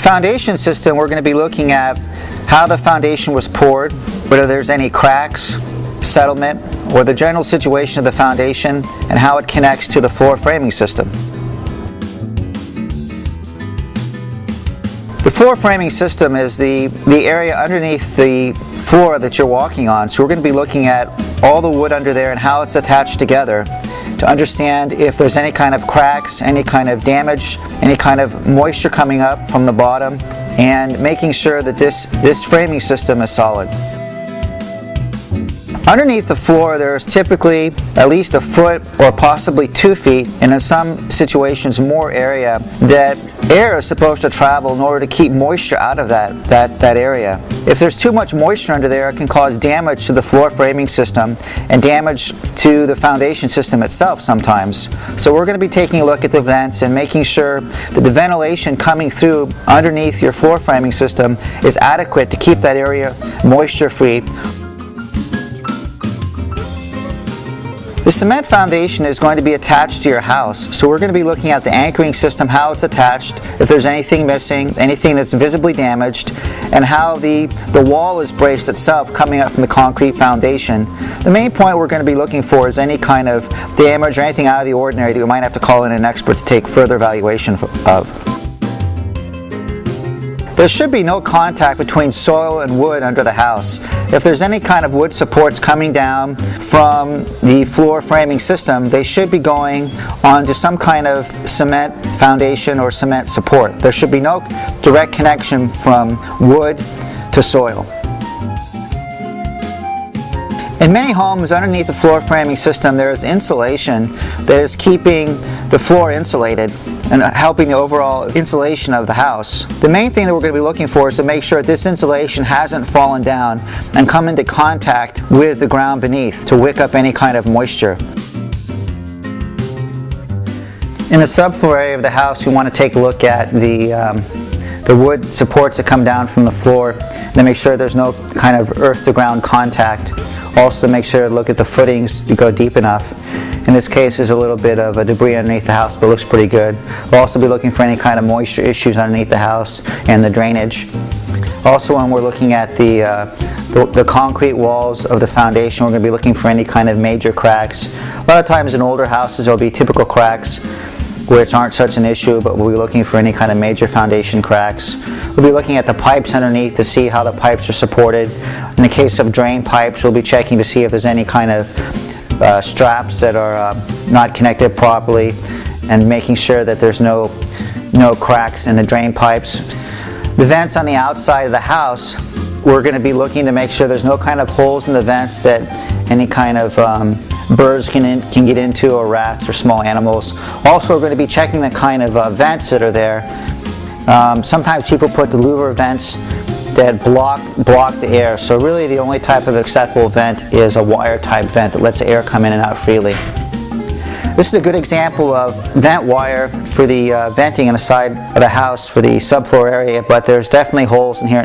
foundation system, we're going to be looking at how the foundation was poured, whether there's any cracks, settlement, or the general situation of the foundation, and how it connects to the floor framing system. The floor framing system is the area underneath the floor that you're walking on. So we're going to be looking at all the wood under there and how it's attached together to understand if there's any kind of cracks, any kind of damage, any kind of moisture coming up from the bottom, and making sure that this framing system is solid. Underneath the floor, there's typically at least a foot or possibly 2 feet, and in some situations more area, that air is supposed to travel in order to keep moisture out of that area. If there's too much moisture under there, it can cause damage to the floor framing system and damage to the foundation system itself sometimes. So we're going to be taking a look at the vents and making sure that the ventilation coming through underneath your floor framing system is adequate to keep that area moisture free. The cement foundation is going to be attached to your house, so we're going to be looking at the anchoring system, how it's attached, if there's anything missing, anything that's visibly damaged, and how the wall is braced itself coming up from the concrete foundation. The main point we're going to be looking for is any kind of damage or anything out of the ordinary that we might have to call in an expert to take further evaluation of. There should be no contact between soil and wood under the house. If there's any kind of wood supports coming down from the floor framing system, they should be going onto some kind of cement foundation or cement support. There should be no direct connection from wood to soil. In many homes, underneath the floor framing system, there is insulation that is keeping the floor insulated and helping the overall insulation of the house. The main thing that we're going to be looking for is to make sure that this insulation hasn't fallen down and come into contact with the ground beneath to wick up any kind of moisture. In the subfloor area of the house, we want to take a look at the wood supports that come down from the floor to make sure there's no kind of earth-to-ground contact. Also to make sure to look at the footings to go deep enough. In this case, there's a little bit of a debris underneath the house, but it looks pretty good. We'll also be looking for any kind of moisture issues underneath the house and the drainage. Also, when we're looking at the concrete walls of the foundation, we're going to be looking for any kind of major cracks. A lot of times in older houses, there will be typical cracks which aren't such an issue, but we'll be looking for any kind of major foundation cracks. We'll be looking at the pipes underneath to see how the pipes are supported. In the case of drain pipes, we'll be checking to see if there's any kind of straps that are not connected properly, and making sure that there's no cracks in the drain pipes. The vents on the outside of the house, we're going to be looking to make sure there's no kind of holes in the vents that any kind of birds can get into, or rats or small animals. Also, we're going to be checking the kind of vents that are there. Sometimes people put the louver vents that block the air. So really the only type of acceptable vent is a wire type vent that lets the air come in and out freely. This is a good example of vent wire for the venting on the side of the house for the subfloor area, but there's definitely holes in here.